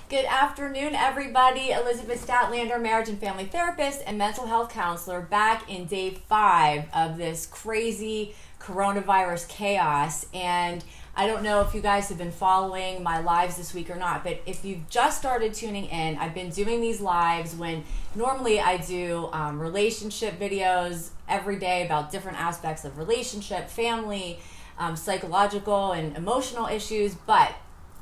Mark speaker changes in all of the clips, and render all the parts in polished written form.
Speaker 1: Good afternoon, everybody. Elizabeth Statlander, marriage and family therapist and mental health counselor, back in day 5 of this crazy coronavirus chaos. And I don't know if you guys have been following my lives this week or not, but if you've just started tuning in, I've been doing these lives when normally I do relationship videos every day about different aspects of relationship, family, psychological and emotional issues. But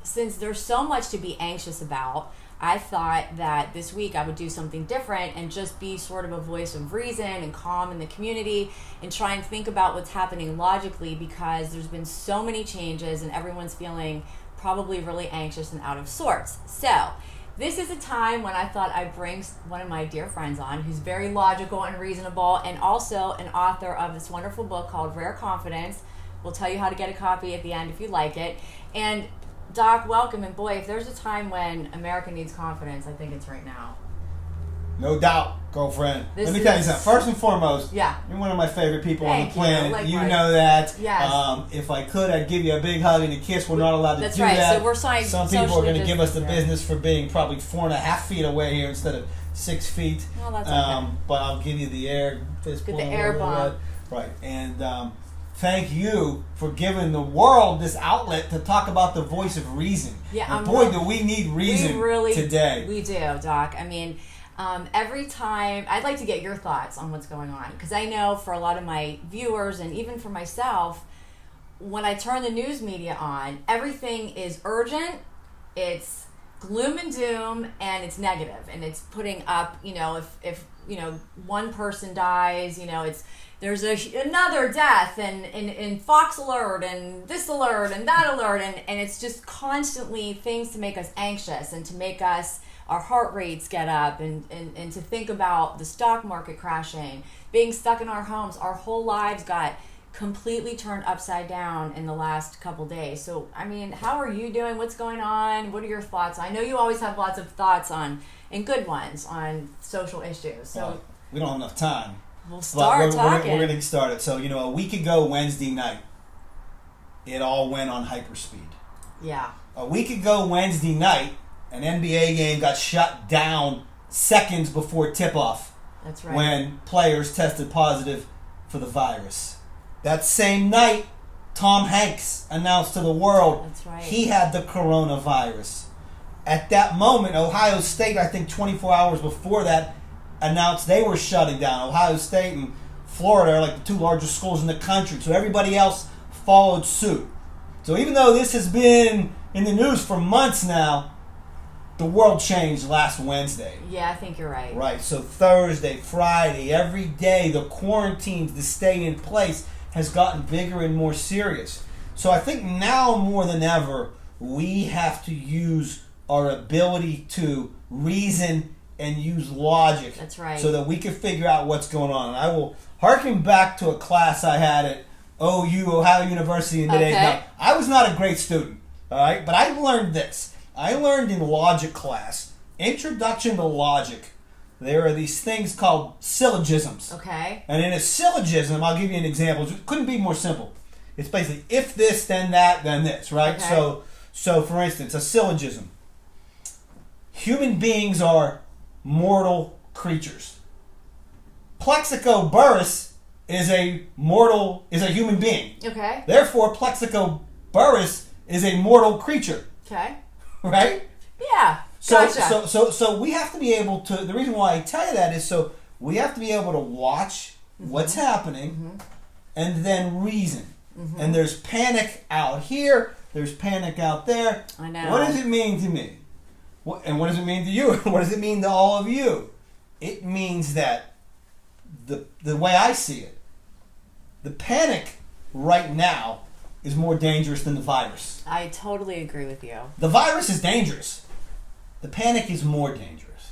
Speaker 1: since there's so much to be anxious about, I thought that this week I would do something different and just be sort of a voice of reason and calm in the community and try and think about what's happening logically, because there's been so many changes and everyone's feeling probably really anxious and out of sorts. So this is a time when I thought I'd bring one of my dear friends on who's very logical and reasonable, and also an author of this wonderful book called Rare Confidence. We'll tell you how to get a copy at the end if you like it. And Doc, welcome. And boy, if there's a time when America needs confidence, I think it's right now.
Speaker 2: No doubt, girlfriend. Let me tell you something. First and foremost, you're one of my favorite people on the planet. You know that.
Speaker 1: Yes.
Speaker 2: If I could, I'd give you a big hug and a kiss. We're not allowed to do that.
Speaker 1: That's right. So we're signing.
Speaker 2: Some people are going to give us the business for being probably 4.5 feet away here instead of 6 feet.
Speaker 1: Well, that's okay.
Speaker 2: But I'll give you the air.
Speaker 1: Get the air bomb.
Speaker 2: Right. And thank you for giving the world this outlet to talk about the voice of reason.
Speaker 1: Yeah,
Speaker 2: and boy, do we need reason today.
Speaker 1: We do, Doc. I mean, every time, I'd like to get your thoughts on what's going on, because I know for a lot of my viewers and even for myself, when I turn the news media on, everything is urgent, it's gloom and doom, and it's negative, and it's putting up, if one person dies, there's another death and Fox Alert and this alert and that alert, and it's just constantly things to make us anxious and to make us, our heart rates get up, and to think about the stock market crashing, being stuck in our homes. Our whole lives got completely turned upside down in the last couple days. So, I mean, how are you doing? What's going on? What are your thoughts? I know you always have lots of thoughts on, and good ones, on social issues. So
Speaker 2: we don't have enough time.
Speaker 1: We'll start talking.
Speaker 2: We're going to get started. So, a week ago, Wednesday night, it all went on hyperspeed.
Speaker 1: Yeah.
Speaker 2: A week ago, Wednesday night, an NBA game got shut down seconds before tip-off.
Speaker 1: That's right.
Speaker 2: When players tested positive for the virus. That same night, Tom Hanks announced to the world he had the coronavirus. At that moment, Ohio State, I think 24 hours before that, announced they were shutting down. Ohio State and Florida are like the two largest schools in the country, so everybody else followed suit. So even though this has been in the news for months now, the world changed last Wednesday.
Speaker 1: Yeah, I think you're right.
Speaker 2: Right, so Thursday, Friday, every day, the quarantines to stay in place has gotten bigger and more serious. So I think now more than ever, we have to use our ability to reason and use logic.
Speaker 1: That's right.
Speaker 2: So that we can figure out what's going on. And I will harken back to a class I had at OU, Ohio University in today's Now, I was not a great student, all right, but I learned this. I learned in logic class, Introduction to Logic, there are these things called syllogisms.
Speaker 1: Okay.
Speaker 2: And in a syllogism, I'll give you an example. It couldn't be more simple. It's basically if this, then that, then this, right?
Speaker 1: Okay.
Speaker 2: So for instance, a syllogism. Human beings are mortal creatures. Plexico Burrus is a human being.
Speaker 1: Okay.
Speaker 2: Therefore, Plexico Burrus is a mortal creature.
Speaker 1: Okay.
Speaker 2: Right?
Speaker 1: Yeah. Gotcha.
Speaker 2: So we have to be able to. The reason why I tell you that is so we have to be able to watch what's happening, and then reason. And there's panic out here. There's panic out there.
Speaker 1: I know.
Speaker 2: What does it mean to me? And what does it mean to you? What does it mean to all of you? It means that the way I see it, the panic right now is more dangerous than the virus.
Speaker 1: I totally agree with you.
Speaker 2: The virus is dangerous. The panic is more dangerous.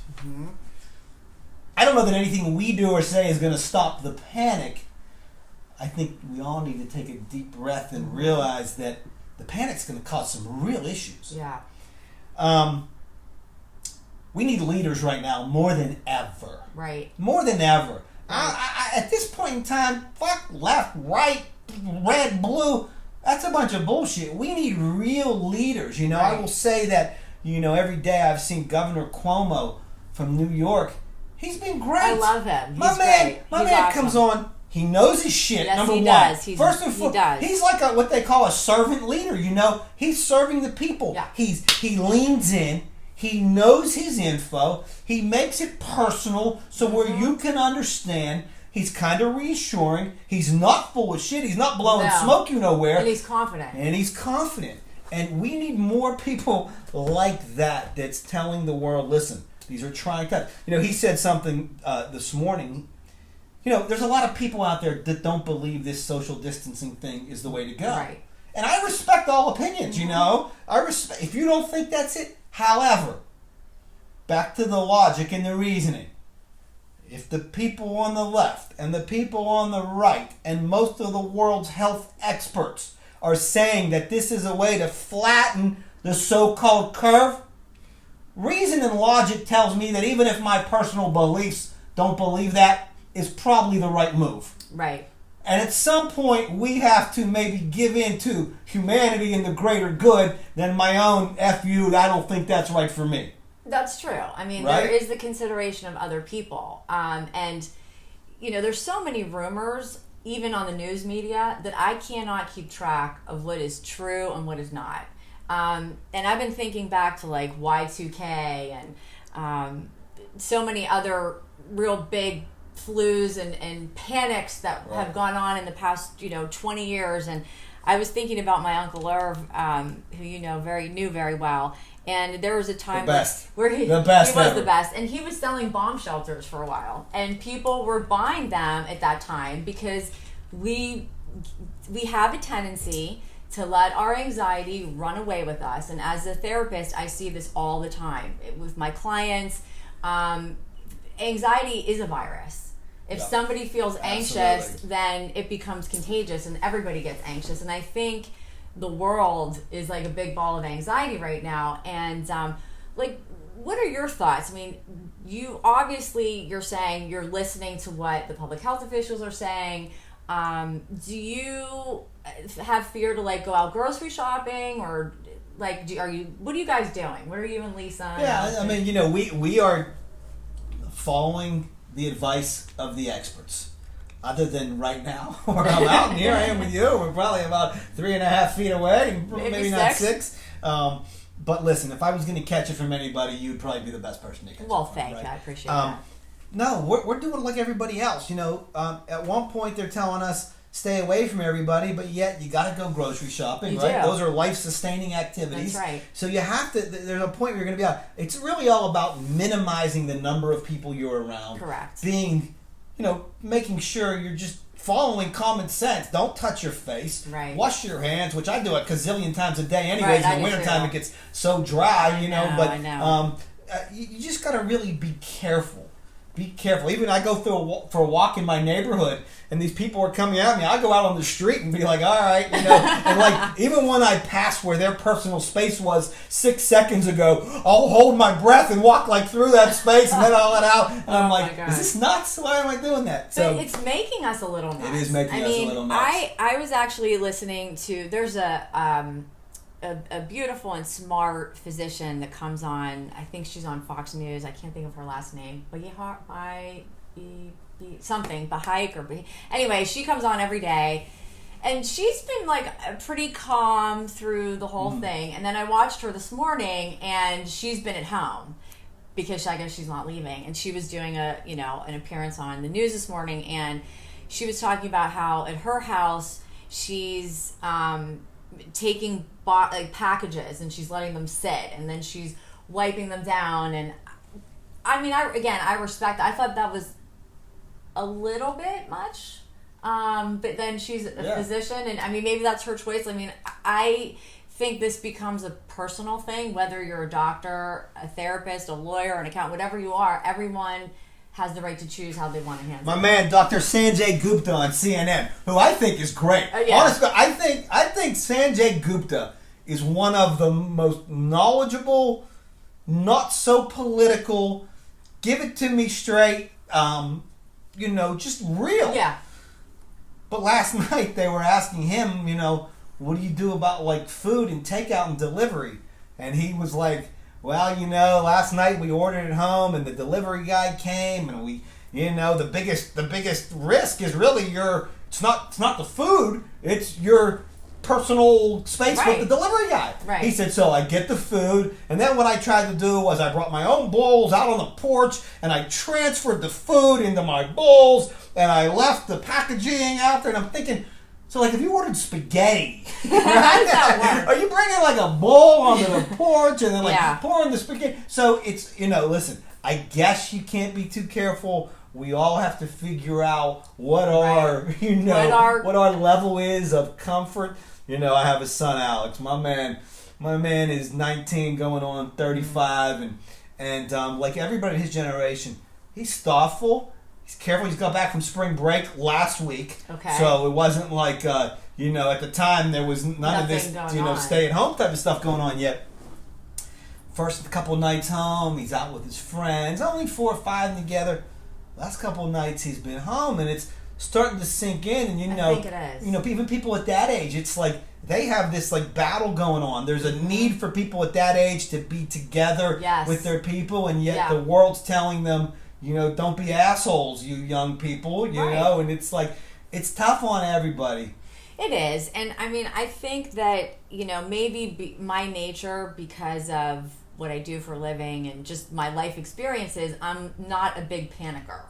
Speaker 2: I don't know that anything we do or say is going to stop the panic. I think we all need to take a deep breath and realize that the panic's going to cause some real issues.
Speaker 1: Yeah.
Speaker 2: We need leaders right now more than ever.
Speaker 1: Right.
Speaker 2: More than ever. At this point in time, fuck left, right, red, blue. That's a bunch of bullshit. We need real leaders. You know,
Speaker 1: Right.
Speaker 2: I will say that every day I've seen Governor Cuomo from New York. He's been great.
Speaker 1: I love him.
Speaker 2: My man awesome. Comes on. He knows his shit.
Speaker 1: Yes,
Speaker 2: number
Speaker 1: he
Speaker 2: one.
Speaker 1: Does.
Speaker 2: First and foremost, he's like what they call a servant leader. He's serving the people.
Speaker 1: Yeah.
Speaker 2: He leans in. He knows his info. He makes it personal, so where you can understand. He's kind of reassuring. He's not full of shit. He's not blowing smoke nowhere.
Speaker 1: And he's confident.
Speaker 2: And we need more people like that that's telling the world, listen, these are trying times. He said something this morning. There's a lot of people out there that don't believe this social distancing thing is the way to go.
Speaker 1: Right.
Speaker 2: And I respect all opinions, I respect if you don't think that's it. However, back to the logic and the reasoning. If the people on the left and the people on the right and most of the world's health experts are saying that this is a way to flatten the so-called curve, reason and logic tells me that even if my personal beliefs don't believe that, is probably the right move.
Speaker 1: Right.
Speaker 2: And at some point, we have to maybe give in to humanity and the greater good than my own F you, I don't think that's right for me.
Speaker 1: That's true. I mean,
Speaker 2: right?
Speaker 1: There is the consideration of other people. And, there's so many rumors, even on the news media, that I cannot keep track of what is true and what is not. And I've been thinking back to, like, Y2K and so many other real big flus and panics that have gone on in the past, 20 years. And I was thinking about my Uncle Irv, who knew very well. And there was a time where he was the best. And he was selling bomb shelters for a while. And people were buying them at that time because we have a tendency to let our anxiety run away with us. And as a therapist, I see this all the time with my clients. Anxiety is a virus. If somebody feels anxious, then it becomes contagious and everybody gets anxious. And I think the world is like a big ball of anxiety right now. And what are your thoughts? I mean, you're saying you're listening to what the public health officials are saying. Do you have fear to go out grocery shopping, or what are you guys doing? What are you and Lisa?
Speaker 2: Yeah, I mean, we are following the advice of the experts. Other than right now, where I'm out, and here I am with you. We're probably about 3.5 feet away, maybe not 6. But listen, if I was going to catch it from anybody, you'd probably be the best person to catch it.
Speaker 1: Well, thank you. I appreciate that.
Speaker 2: No, we're doing like everybody else. At one point they're telling us stay away from everybody, but yet you got to go grocery shopping, right? Those are life-sustaining activities.
Speaker 1: That's right.
Speaker 2: So you have to. There's a point where you're going to be out. It's really all about minimizing the number of people you're around.
Speaker 1: Correct.
Speaker 2: Being, making sure you're just following common sense. Don't touch your face.
Speaker 1: Right.
Speaker 2: Wash your hands, which I do a gazillion times a day. Anyways, in the wintertime it gets so dry,
Speaker 1: I know.
Speaker 2: You just got to really be careful. Be careful. Even I go for a walk in my neighborhood, and these people are coming at me. I go out on the street and be like, all right, and even when I pass where their personal space was 6 seconds ago, I'll hold my breath and walk through that space, and then I'll let out. And I'm like, is this nuts? Why am I doing that?
Speaker 1: So it's making us a little nuts.
Speaker 2: It is making us a little nuts.
Speaker 1: I was actually listening to, there's a beautiful and smart physician that comes on. I think she's on Fox News. I can't think of her last name. Anyway, she comes on every day, and she's been pretty calm through the whole thing. And then I watched her this morning, and she's been at home because I guess she's not leaving. And she was doing an appearance on the news this morning, and she was talking about how at her house she's taking packages and she's letting them sit, and then she's wiping them down. And I mean, I respect. I thought that was a little bit much, but then she's a physician, and I mean, maybe that's her choice. I mean, I think this becomes a personal thing, whether you're a doctor, a therapist, a lawyer, an accountant, whatever you are. Everyone has the right to choose how they want to handle it.
Speaker 2: My man, Dr. Sanjay Gupta on CNN, who I think is great. Honestly, I think Sanjay Gupta is one of the most knowledgeable, not so political, give it to me straight, just real.
Speaker 1: Yeah.
Speaker 2: But last night they were asking him, what do you do about food and takeout and delivery? And he was like, well, last night we ordered it home and the delivery guy came and we, the biggest risk is really it's not the food, it's your personal space with the delivery guy.
Speaker 1: Right.
Speaker 2: He said, so I get the food, and then what I tried to do was I brought my own bowls out on the porch, and I transferred the food into my bowls, and I left the packaging out there, and I'm thinking, so if you ordered spaghetti, right? Are you bringing like a bowl onto the porch and then pouring the spaghetti? So it's, listen, I guess you can't be too careful. We all have to figure out what our level is of comfort. I have a son, Alex. My man is 19 going on 35 and like everybody in his generation, he's thoughtful. He's careful. He's got back from spring break last week.
Speaker 1: Okay.
Speaker 2: So it wasn't like, at the time there was none of this, stay-at-home type of stuff going on yet. First couple nights home, he's out with his friends. Only 4 or 5 together. Last couple nights he's been home, and it's starting to sink in. And
Speaker 1: I think it is.
Speaker 2: Even people at that age, it's like they have this like battle going on. There's a need for people at that age to be together with their people, and yet the world's telling them, don't be assholes, you young people. And it's like it's tough on everybody.
Speaker 1: It is, and I mean, I think that maybe my nature, because of what I do for a living and just my life experiences, I'm not a big panicker.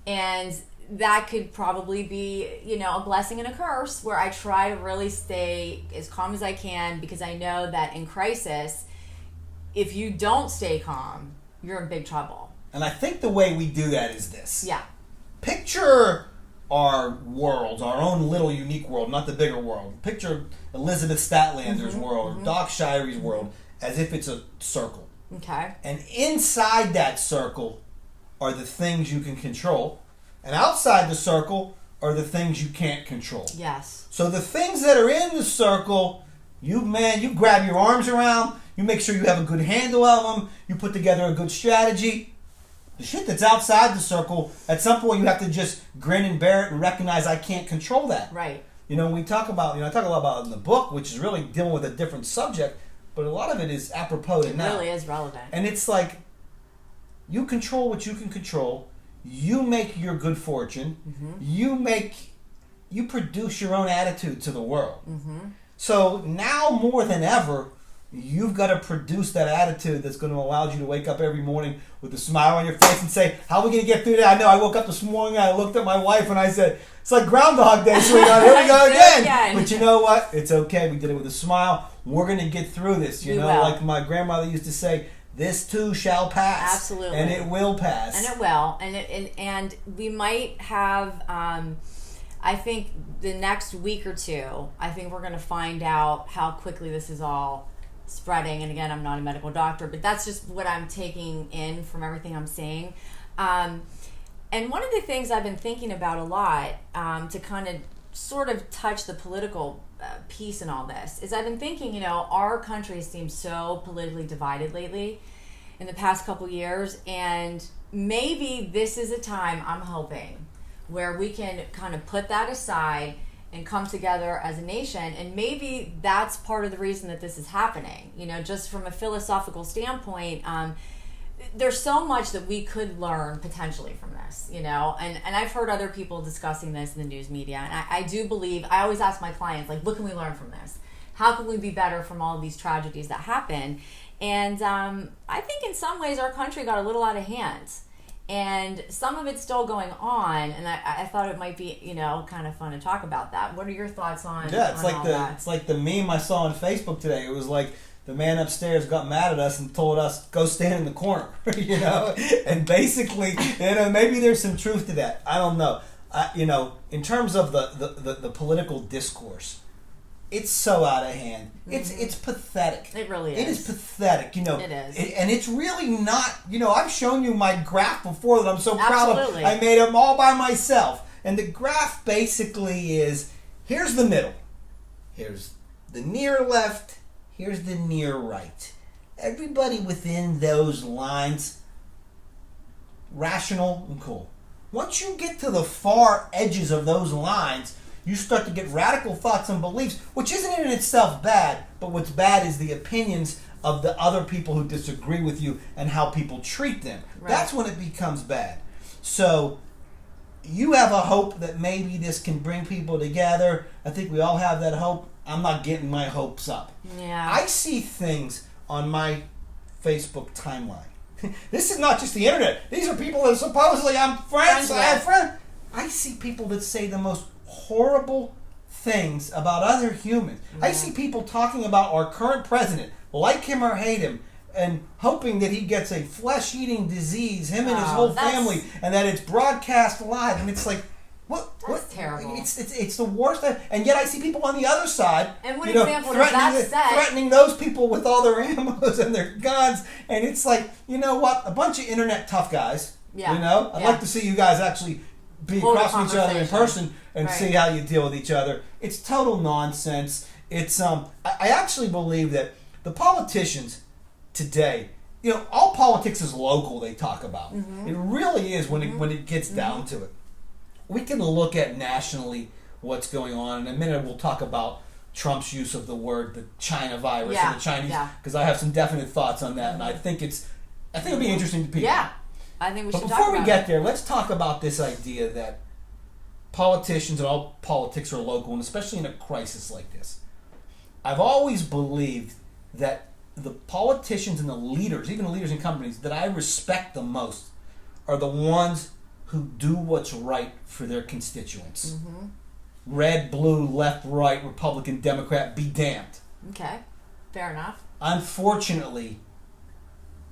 Speaker 1: And that could probably be, a blessing and a curse, where I try to really stay as calm as I can, because I know that in crisis, if you don't stay calm, you're in big trouble.
Speaker 2: And I think the way we do that is this.
Speaker 1: Yeah.
Speaker 2: Picture our worlds, our own little unique world, not the bigger world. Picture Elizabeth Statlander's world, or Doc Shiry's world, as if it's a circle.
Speaker 1: Okay.
Speaker 2: And inside that circle are the things you can control. And outside the circle are the things you can't control.
Speaker 1: Yes.
Speaker 2: So the things that are in the circle, you grab your arms around, you make sure you have a good handle of them, you put together a good strategy. The shit that's outside the circle, at some point you have to just grin and bear it and recognize I can't control that.
Speaker 1: Right.
Speaker 2: We talk about, I talk a lot about it in the book, which is really dealing with a different subject, but a lot of it is apropos to now.
Speaker 1: It really is relevant.
Speaker 2: And it's like, you control what you can control. You make your good fortune. You produce your own attitude to the world. So now more than ever, you've got to produce that attitude that's going to allow you to wake up every morning with a smile on your face and say, how are we going to get through that? I know I woke up this morning and I looked at my wife and I said, it's like Groundhog Day, sweetheart. Here we go again. But you know what? It's okay. We did it with a smile. We're going to get through this. Like my grandmother used to say, this too shall pass.
Speaker 1: Absolutely.
Speaker 2: And it will pass.
Speaker 1: And it will. And we might have, I think the next week or two, I think we're going to find out how quickly this is all spreading. And again, I'm not a medical doctor, but that's just what I'm taking in from everything I'm seeing. And one of the things I've been thinking about a lot, to kind of sort of touch the political piece in all this, is I've been thinking, our country seems so politically divided lately in the past couple years, and maybe this is a time, I'm hoping, where we can kind of put that aside and come together as a nation. And maybe that's part of the reason that this is happening. Just from a philosophical standpoint, there's so much that we could learn potentially from this, and I've heard other people discussing this in the news media, and I do believe, I always ask my clients, like, what can we learn from this? How can we be better from all of these tragedies that happen? And I think in some ways our country got a little out of hand, and some of it's still going on, and I thought it might be, kind of fun to talk about that. What are your thoughts on
Speaker 2: it's like the meme I saw on Facebook today. It was like, the man upstairs got mad at us and told us, go stand in the corner, and basically, maybe there's some truth to that. I don't know. In terms of the political discourse, it's so out of hand. It's pathetic.
Speaker 1: It really is.
Speaker 2: It is pathetic. It
Speaker 1: is.
Speaker 2: And it's really not, I've shown you my graph before that I'm so proud of.
Speaker 1: Absolutely.
Speaker 2: I made them all by myself. And the graph basically is, here's the middle. Here's the near left. Here's the near right. Everybody within those lines, rational and cool. Once you get to the far edges of those lines, you start to get radical thoughts and beliefs, which isn't in itself bad, but what's bad is the opinions of the other people who disagree with you and how people treat them.
Speaker 1: Right.
Speaker 2: That's when it becomes bad. So you have a hope that maybe this can bring people together. I think we all have that hope. I'm not getting my hopes up.
Speaker 1: Yeah.
Speaker 2: I see things on my Facebook timeline. This is not just the internet. These are people that supposedly I'm friends. I have friends. I see people that say the most horrible things about other humans. Yeah. I see people talking about our current president, like him or hate him, and hoping that he gets a flesh-eating disease, him and his whole family, and that it's broadcast live. And it's like,
Speaker 1: That's terrible.
Speaker 2: It's the worst. And yet I see people on the other side,
Speaker 1: and what example does that set?
Speaker 2: Threatening those people with all their ammos and their guns. And it's like, you know what? A bunch of internet tough guys. Yeah. You know? I'd like to see you guys actually be across from each other in person and see how you deal with each other. It's total nonsense. It's I actually believe that the politicians today, you know, all politics is local. They talk about it really is when it gets down to it. We can look at nationally what's going on. In a minute, we'll talk about Trump's use of the word the China virus and the Chinese, because I have some definite thoughts on that, and I think it'll be interesting to people.
Speaker 1: Yeah, I think we should.
Speaker 2: But before we get there, let's talk about this idea that politicians and all politics are local, and especially in a crisis like this. I've always believed that the politicians and the leaders, even the leaders in companies that I respect the most, are the ones who do what's right for their constituents. Red, blue, left, right, Republican, Democrat, be damned.
Speaker 1: Okay, fair enough.
Speaker 2: Unfortunately,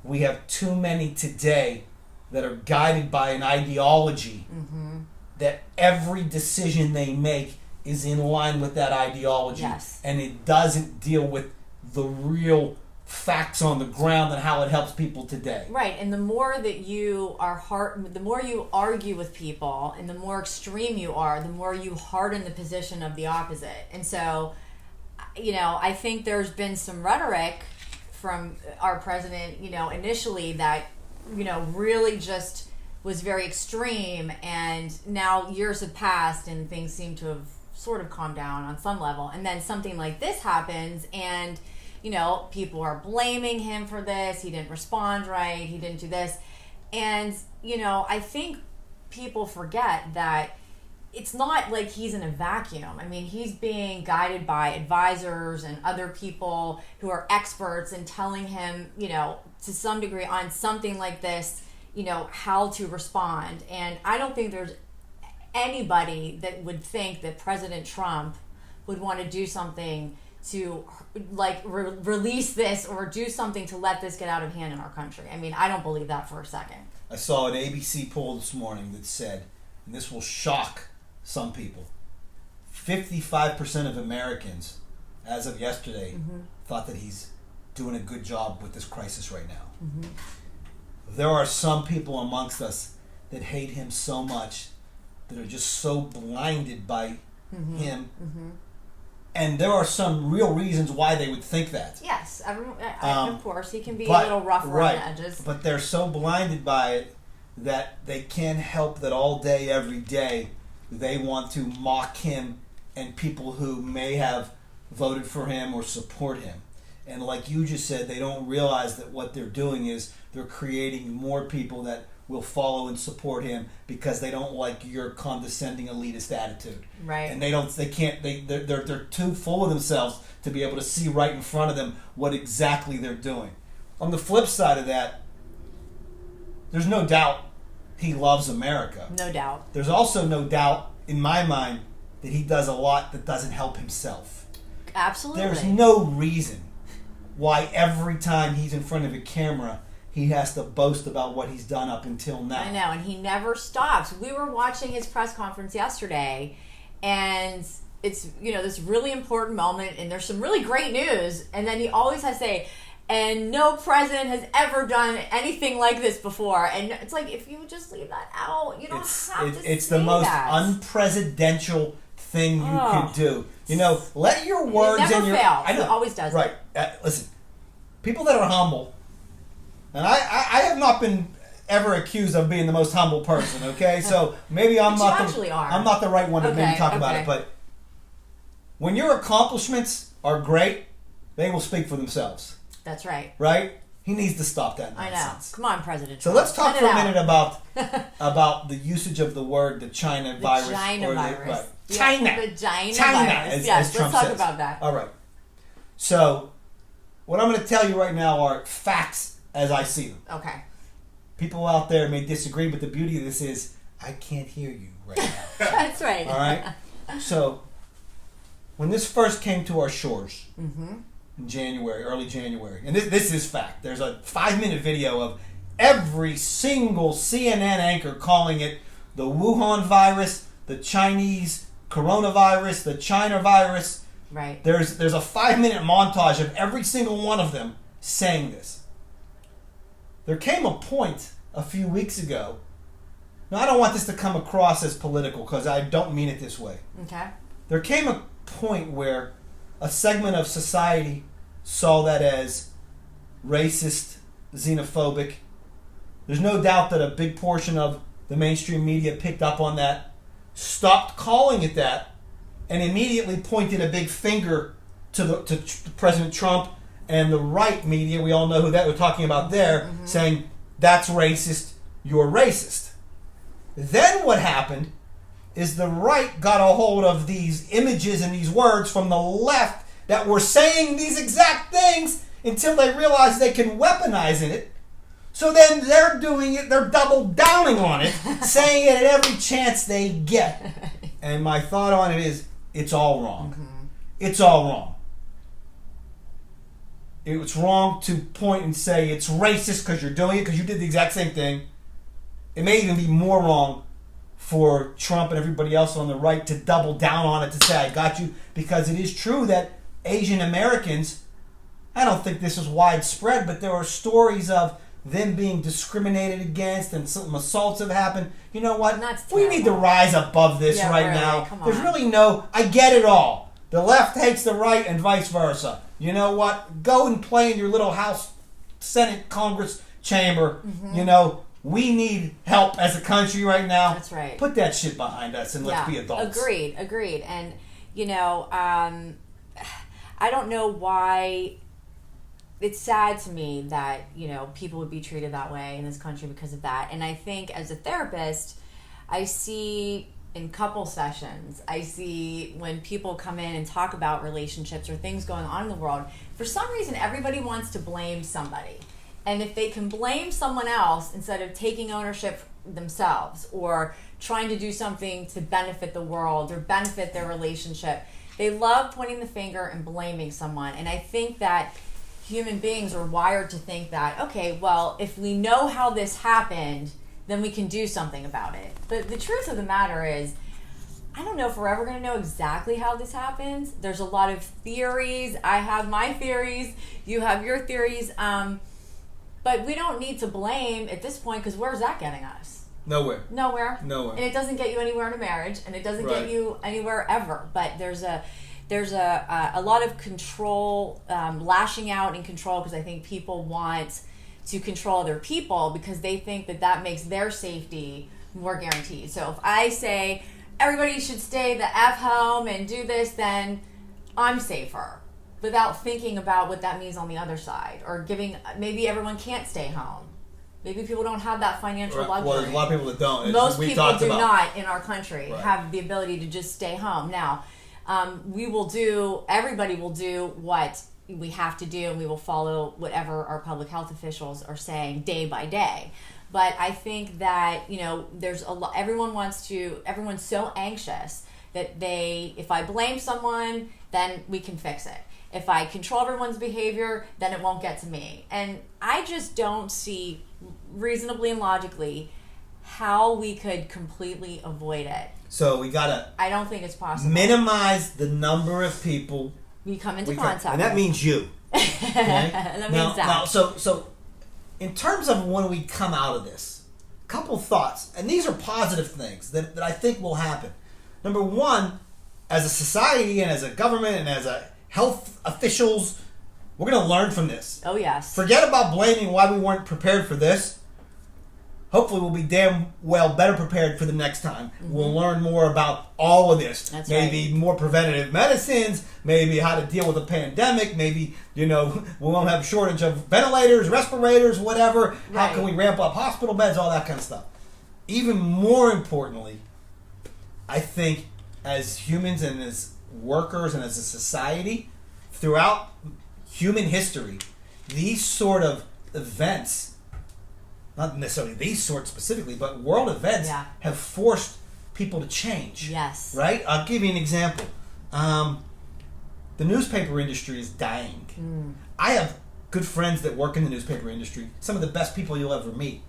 Speaker 2: we have too many today that are guided by an ideology that every decision they make is in line with that ideology.
Speaker 1: Yes.
Speaker 2: And it doesn't deal with the real facts on the ground and how it helps people today.
Speaker 1: Right, and the more that you the more you argue with people, and the more extreme you are, the more you harden the position of the opposite. And so, you know, I think there's been some rhetoric from our president, you know, initially that, you know, really just was very extreme, and now years have passed and things seem to have sort of calmed down on some level. And then something like this happens, and you know, people are blaming him for this. He didn't respond right. He didn't do this. And, you know, I think people forget that it's not like he's in a vacuum. I mean, he's being guided by advisors and other people who are experts and telling him, you know, to some degree on something like this, you know, how to respond. And I don't think there's anybody that would think that President Trump would want to do something to like release this or do something to let this get out of hand in our country. I mean, I don't believe that for a second.
Speaker 2: I saw an ABC poll this morning that said, and this will shock some people, 55% of Americans, as of yesterday, thought that he's doing a good job with this crisis right now. There are some people amongst us that hate him so much, that are just so blinded by him. And there are some real reasons why they would think that.
Speaker 1: Yes, of course, he can be a little rough around the edges.
Speaker 2: But they're so blinded by it that they can't help that all day, every day, they want to mock him and people who may have voted for him or support him. And like you just said, they don't realize that what they're doing is they're creating more people that will follow and support him because they don't like your condescending elitist attitude.
Speaker 1: Right.
Speaker 2: And they're too full of themselves to be able to see right in front of them what exactly they're doing. On the flip side of that, there's no doubt he loves America.
Speaker 1: No doubt.
Speaker 2: There's also no doubt in my mind that he does a lot that doesn't help himself.
Speaker 1: Absolutely.
Speaker 2: There's no reason why every time he's in front of a camera he has to boast about what he's done up until now.
Speaker 1: I know, and he never stops. We were watching his press conference yesterday, and it's, you know, this really important moment, and there's some really great news, and then he always has to say, and no president has ever done anything like this before. And it's like, if you would just leave that out, you don't have to
Speaker 2: It's
Speaker 1: say
Speaker 2: the most
Speaker 1: that.
Speaker 2: unpresidential thing you could do. You know, let your words
Speaker 1: and your... fails.
Speaker 2: I know.
Speaker 1: It always does.
Speaker 2: Right. Listen, people that are humble, and I have not been ever accused of being the most humble person, okay? So maybe I'm not the right one to maybe talk about it, but when your accomplishments are great, they will speak for themselves.
Speaker 1: That's right.
Speaker 2: Right? He needs to stop that nonsense.
Speaker 1: I know. Come on, President
Speaker 2: So
Speaker 1: Trump.
Speaker 2: let's talk for a minute about the usage of the word the China virus.
Speaker 1: China virus.
Speaker 2: Right.
Speaker 1: Yeah,
Speaker 2: China.
Speaker 1: Vagina
Speaker 2: China,
Speaker 1: virus.
Speaker 2: as Trump
Speaker 1: let's talk
Speaker 2: says.
Speaker 1: about that.
Speaker 2: All right. So what I'm going to tell you right now are facts as I see them.
Speaker 1: Okay.
Speaker 2: People out there may disagree, but the beauty of this is I can't hear you right now.
Speaker 1: That's right.
Speaker 2: All right? So when this first came to our shores in January, early January, and this is fact. There's a 5-minute video of every single CNN anchor calling it the Wuhan virus, the Chinese coronavirus, the China virus.
Speaker 1: Right.
Speaker 2: There's a 5-minute montage of every single one of them saying this. There came a point a few weeks ago. Now, I don't want this to come across as political because I don't mean it this way.
Speaker 1: Okay.
Speaker 2: There came a point where a segment of society saw that as racist, xenophobic. There's no doubt that a big portion of the mainstream media picked up on that, stopped calling it that, and immediately pointed a big finger to President Trump and the right media. We all know who that we're talking about there, saying that's racist, you're racist. Then what happened is the right got a hold of these images and these words from the left that were saying these exact things until they realized they can weaponize it. So then they're doing it, they're double downing on it, saying it at every chance they get. And my thought on it is, it's all wrong. It's all wrong. It's wrong to point and say it's racist because you're doing it, because you did the exact same thing. It may even be more wrong for Trump and everybody else on the right to double down on it, to say, I got you, because it is true that Asian Americans, I don't think this is widespread, but there are stories of them being discriminated against and some assaults have happened. You know what? We need to rise above this right now. There's really no, I get it all. The left hates the right and vice versa. You know what? Go and play in your little House, Senate, Congress chamber. You know, we need help as a country right now.
Speaker 1: That's right.
Speaker 2: Put that shit behind us and let's be adults.
Speaker 1: Agreed. And, you know, I don't know why it's sad to me that, you know, people would be treated that way in this country because of that. And I think as a therapist, I see in couple sessions, I see when people come in and talk about relationships or things going on in the world, for some reason everybody wants to blame somebody. And if they can blame someone else instead of taking ownership themselves or trying to do something to benefit the world or benefit their relationship, they love pointing the finger and blaming someone. And I think that human beings are wired to think that, okay, well, if we know how this happened, then we can do something about it. But the truth of the matter is, I don't know if we're ever going to know exactly how this happens. There's a lot of theories. I have my theories. You have your theories. But we don't need to blame at this point, because where's that getting us?
Speaker 2: Nowhere.
Speaker 1: And it doesn't get you anywhere in a marriage, and it doesn't get you anywhere ever. But there's a lot of control, lashing out and control, because I think people want to control other people because they think that makes their safety more guaranteed. So if I say everybody should stay the F home and do this, then I'm safer, without thinking about what that means on the other side, or maybe everyone can't stay home. Maybe people don't have that financial luxury.
Speaker 2: Well, there's a lot of people that don't.
Speaker 1: Most people do not in our country have the ability to just stay home. Now, everybody will do what we have to do, and we will follow whatever our public health officials are saying day by day. But I think that, you know, there's a lot, everyone's so anxious that if I blame someone, then we can fix it. If I control everyone's behavior, then it won't get to me. And I just don't see reasonably and logically how we could completely avoid it.
Speaker 2: So we gotta,
Speaker 1: I don't think it's possible.
Speaker 2: Minimize the number of people
Speaker 1: we come into contact with.
Speaker 2: And that means you. Okay?
Speaker 1: That means that.
Speaker 2: Now, so in terms of when we come out of this, a couple thoughts, and these are positive things that I think will happen. Number one, as a society and as a government and as a health officials, we're going to learn from this.
Speaker 1: Oh, yes.
Speaker 2: Forget about blaming why we weren't prepared for this. hopefully we'll be damn well better prepared for the next time. We'll learn more about all of this.
Speaker 1: That's
Speaker 2: maybe more preventative medicines, maybe how to deal with a pandemic, maybe, we won't have a shortage of ventilators, respirators, whatever.
Speaker 1: Right.
Speaker 2: How can we ramp up hospital beds, all that kind of stuff. Even more importantly, I think as humans and as workers and as a society, throughout human history, these sort of events, not necessarily these sorts specifically, but world events have forced people to change.
Speaker 1: Yes.
Speaker 2: Right? I'll give you an example. The newspaper industry is dying. I have good friends that work in the newspaper industry, some of the best people you'll ever meet.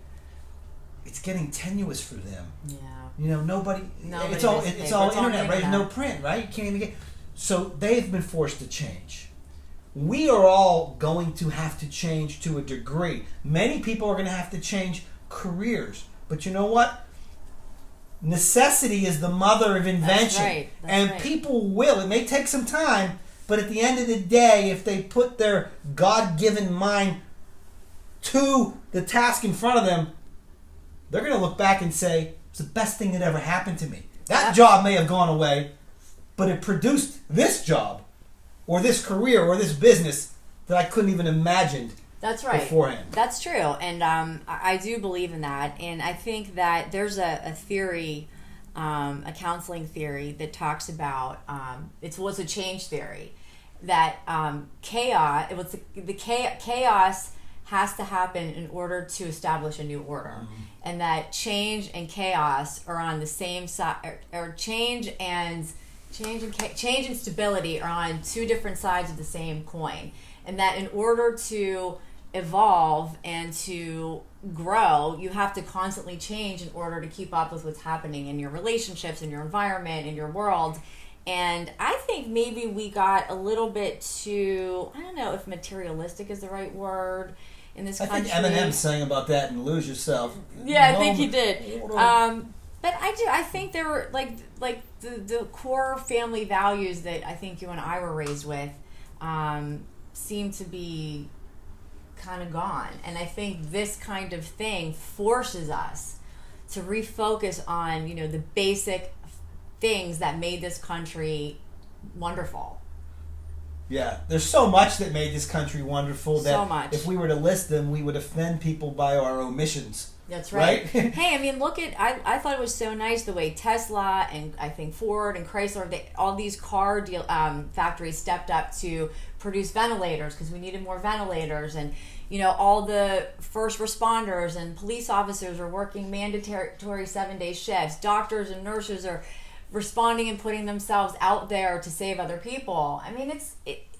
Speaker 2: It's getting tenuous for them.
Speaker 1: Yeah.
Speaker 2: Nobody it's all internet, right? No print, right? You can't even get. So they've been forced to change. We are all going to have to change to a degree. Many people are going to have to change careers. But you know what? Necessity is the mother of invention. That's right. People will. It may take some time, but at the end of the day, if they put their God-given mind to the task in front of them, they're going to look back and say, it's the best thing that ever happened to me. That job may have gone away, but it produced this job or this career or this business that I couldn't even imagine beforehand.
Speaker 1: That's true. And I do believe in that. And I think that there's a theory, a counseling theory that talks about, it's a change theory, that chaos has to happen in order to establish a new order. And that change and chaos are on the same side, or change and stability are on two different sides of the same coin. And that in order to evolve and to grow, you have to constantly change in order to keep up with what's happening in your relationships, in your environment, in your world. And I think maybe we got a little bit too, I don't know if materialistic is the right word in this country.
Speaker 2: I think Eminem sang about that and Lose Yourself.
Speaker 1: Yeah, I think he did. But I think there were like the core family values that I think you and I were raised with seem to be kind of gone. And I think this kind of thing forces us to refocus on, the basic things that made this country wonderful.
Speaker 2: Yeah, there's so much that made this country wonderful that
Speaker 1: so much.
Speaker 2: If we were to list them, we would offend people by our omissions.
Speaker 1: That's right. Hey, I mean, look at, I thought it was so nice the way Tesla and I think Ford and Chrysler, all these car factories stepped up to produce ventilators because we needed more ventilators. And, all the first responders and police officers are working mandatory 7-day shifts. Doctors and nurses are responding and putting themselves out there to save other people. I mean,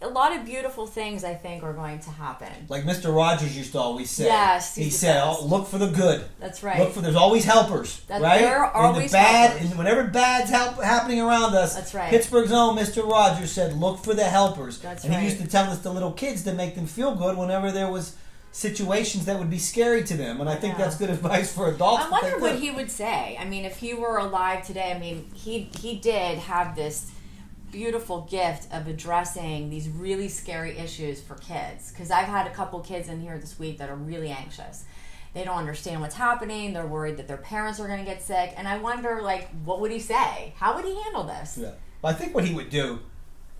Speaker 1: a lot of beautiful things, I think, are going to happen.
Speaker 2: Like Mr. Rogers used to always say.
Speaker 1: Yes,
Speaker 2: he said, look for the good.
Speaker 1: That's right.
Speaker 2: There's always helpers, right?
Speaker 1: There are always helpers.
Speaker 2: And whenever bad's happening around us,
Speaker 1: that's right.
Speaker 2: Pittsburgh's own Mr. Rogers said, look for the helpers.
Speaker 1: That's
Speaker 2: and
Speaker 1: right.
Speaker 2: He used to tell us the little kids to make them feel good whenever there was situations that would be scary to them. And I think that's good advice for adults.
Speaker 1: I wonder what he would say. I mean, if he were alive today, I mean, he did have this beautiful gift of addressing these really scary issues for kids. Because I've had a couple kids in here this week that are really anxious. They don't understand what's happening. They're worried that their parents are going to get sick. And I wonder, what would he say? How would he handle this?
Speaker 2: Yeah. Well, I think what he would do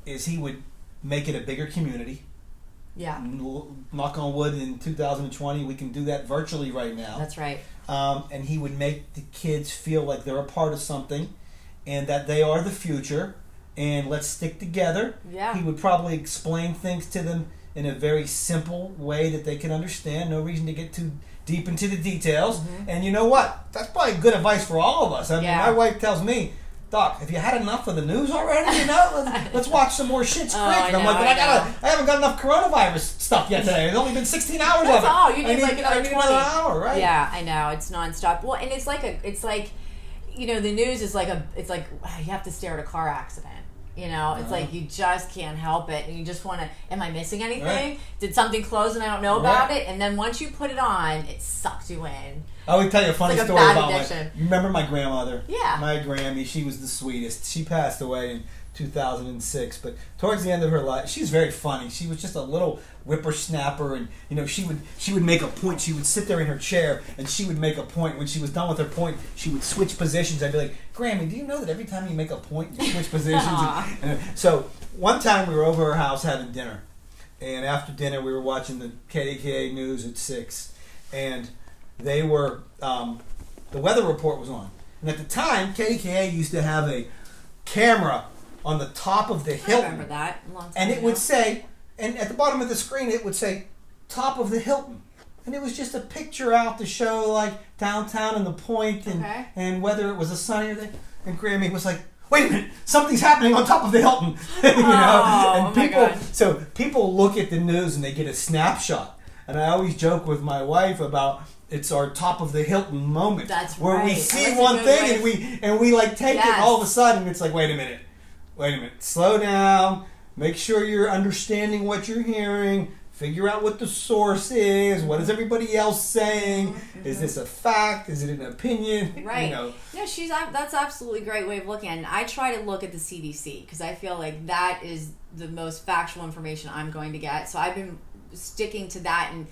Speaker 2: is he would make it a bigger community.
Speaker 1: Yeah.
Speaker 2: Knock on wood, in 2020, we can do that virtually right now.
Speaker 1: That's right.
Speaker 2: And he would make the kids feel like they're a part of something and that they are the future and let's stick together.
Speaker 1: Yeah.
Speaker 2: He would probably explain things to them in a very simple way that they can understand. No reason to get too deep into the details. Mm-hmm. And you know what? That's probably good advice for all of us. I mean, my wife tells me, Doc, have you had enough of the news already? Let's watch some more Schitt's Creek. And I'm like, but I haven't got enough coronavirus stuff yet today. There's only been 16 hours
Speaker 1: That's
Speaker 2: of it.
Speaker 1: all. You need another 20.
Speaker 2: Another hour, right?
Speaker 1: Yeah, I know. It's nonstop. Well, and it's like the news is it's like you have to stare at a car accident. It's like you just can't help it, and you just want to. Am I missing anything? Right. Did something close and I don't know about it? And then once you put it on, it sucks you in.
Speaker 2: I would tell you a funny story about remember my grandmother?
Speaker 1: Yeah.
Speaker 2: My Grammy, she was the sweetest. She passed away in 2006. But towards the end of her life, she's very funny. She was just a little whippersnapper, and she would make a point. She would sit there in her chair, and she would make a point. When she was done with her point, she would switch positions. I'd be like, Grammy, do you know that every time you make a point, you switch positions? So one time we were over her house having dinner, and after dinner we were watching the KDKA news at 6, and they were the weather report was on. And at the time, KDKA used to have a camera on the top of the Hilton.
Speaker 1: I remember that. A long time
Speaker 2: and it
Speaker 1: ago.
Speaker 2: would say, and at the bottom of the screen, it would say, top of the Hilton. And it was just a picture out to show, like, downtown and the point, and whether it was a sunny day. And Grammy was like, wait a minute, something's happening on top of the Hilton. And people, so people look at the news and they get a snapshot. And I always joke with my wife about it's our top of the Hilton moment.
Speaker 1: That's
Speaker 2: where
Speaker 1: right.
Speaker 2: we see one thing and we like take it, and all of a sudden it's like, wait a minute, slow down, make sure you're understanding what you're hearing, figure out what the source is, what is everybody else saying, is this a fact, is it an opinion?
Speaker 1: Right. No, that's absolutely a great way of looking at it. And I try to look at the CDC because I feel like that is the most factual information I'm going to get. So I've been sticking to that and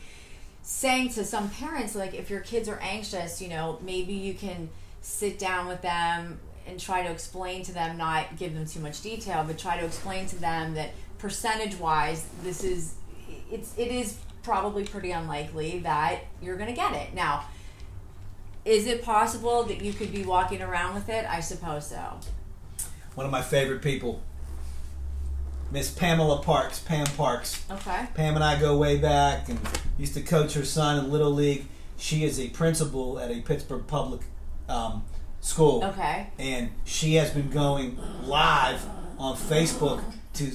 Speaker 1: saying to some parents, like, if your kids are anxious, maybe you can sit down with them and try to explain to them, not give them too much detail, but try to explain to them that percentage-wise, it is probably pretty unlikely that you're going to get it. Now, is it possible that you could be walking around with it? I suppose so.
Speaker 2: One of my favorite people, Miss Pamela Parks, Pam Parks.
Speaker 1: Okay.
Speaker 2: Pam and I go way back and used to coach her son in Little League. She is a principal at a Pittsburgh public school.
Speaker 1: Okay.
Speaker 2: And she has been going live on Facebook to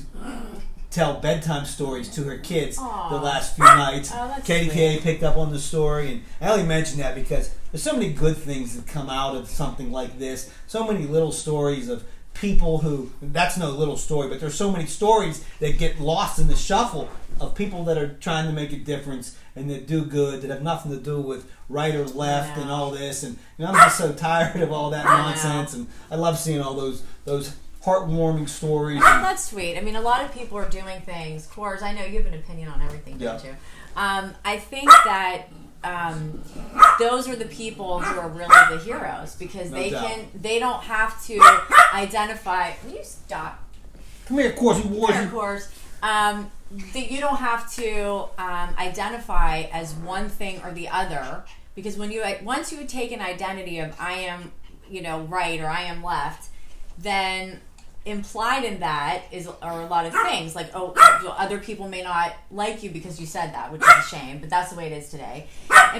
Speaker 2: tell bedtime stories to her kids the last few nights. KDKA picked up on the story, and I only mention that because there's so many good things that come out of something like this. So many little stories of people who, that's no little story, but there's so many stories that get lost in the shuffle of people that are trying to make a difference and that do good, that have nothing to do with right or left and all this. And I'm just so tired of all that nonsense, and I love seeing all those heartwarming stories.
Speaker 1: That's sweet. I mean, a lot of people are doing things. Cores, I know you have an opinion on everything, don't you? I think that those are the people who are really the heroes because they don't have to identify. Will you stop?
Speaker 2: Come here, Cores.
Speaker 1: Of course. That you don't have to identify as one thing or the other, because once you take an identity of I am, right or I am left, then implied in that are a lot of things like other people may not like you because you said that, which is a shame, but that's the way it is today.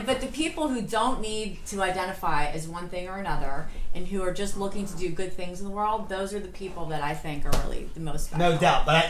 Speaker 1: But the people who don't need to identify as one thing or another and who are just looking to do good things in the world, those are the people that I think are really the most special.
Speaker 2: No doubt, but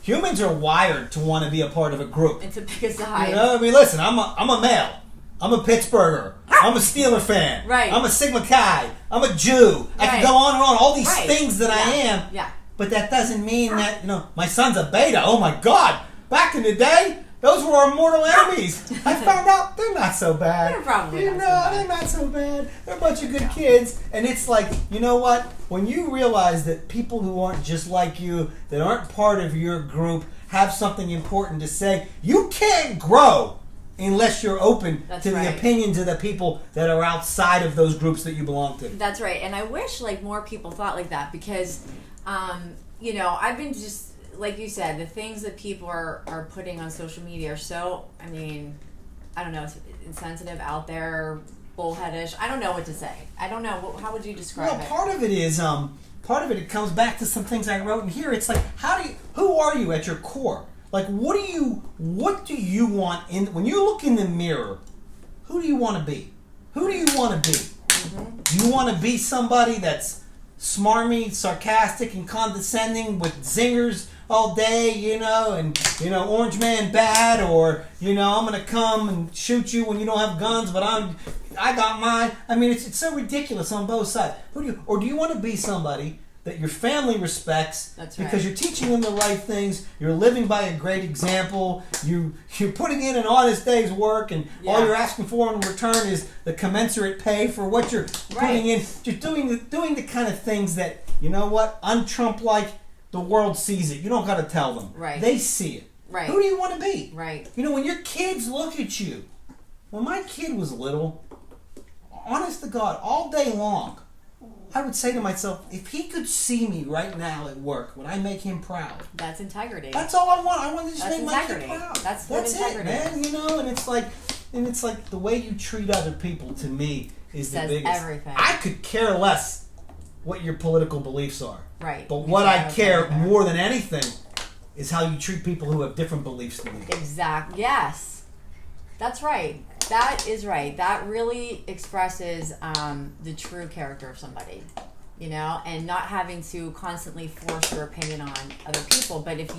Speaker 2: humans are wired to want to be a part of a group.
Speaker 1: It's a big aside.
Speaker 2: I mean, listen, I'm a male. I'm a Pittsburgher. I'm a Steeler fan.
Speaker 1: Right.
Speaker 2: I'm a Sigma Chi. I'm a Jew. I can go on and on. All these things that I am.
Speaker 1: Yeah.
Speaker 2: But that doesn't mean that, my son's a beta. Oh my God. Back in the day, those were our mortal enemies. I found out they're not so bad.
Speaker 1: They're probably not so bad.
Speaker 2: They're not so bad. They're a bunch of good kids. And it's like, you know what? When you realize that people who aren't just like you, that aren't part of your group, have something important to say, you can't grow unless you're open to the opinions of the people that are outside of those groups that you belong to.
Speaker 1: That's right. And I wish more people thought like that because, I've been just, like you said, the things that people are putting on social media are so, I don't know, insensitive, out there, bullheadish. I don't know what to say. I don't know. How would you describe it?
Speaker 2: Part of it is, it comes back to some things I wrote in here. It's like, who are you at your core? Like, what do you want when you look in the mirror? Who do you want to be? Who do you want to be? Mm-hmm. Do you want to be somebody that's smarmy, sarcastic, and condescending with zingers all day, and Orange Man bad, or I'm gonna come and shoot you when you don't have guns, but I got mine. I mean, it's so ridiculous on both sides. Do you want to be somebody that your family respects because you're teaching them the right things, you're living by a great example, you're putting in an honest day's work, and all you're asking for in return is the commensurate pay for what you're putting in. Just doing the kind of things that, un-Trump-like, the world sees it. You don't got to tell them.
Speaker 1: Right.
Speaker 2: They see it.
Speaker 1: Right.
Speaker 2: Who do you want to be?
Speaker 1: Right.
Speaker 2: You know, when your kids look at you. When my kid was little, honest to God, all day long, I would say to myself, if he could see me right now at work, would I make him proud?
Speaker 1: That's integrity.
Speaker 2: That's all I want. I want to just make my kid proud.
Speaker 1: That's
Speaker 2: it, man. You know, and it's like the way you treat other people to me is the biggest.
Speaker 1: Everything.
Speaker 2: I could care less what your political beliefs are.
Speaker 1: Right.
Speaker 2: But what I care more than anything is how you treat people who have different beliefs than you.
Speaker 1: Exactly. Yes. That's right. That is right. That really expresses the true character of somebody, you know, and not having to constantly force your opinion on other people. But if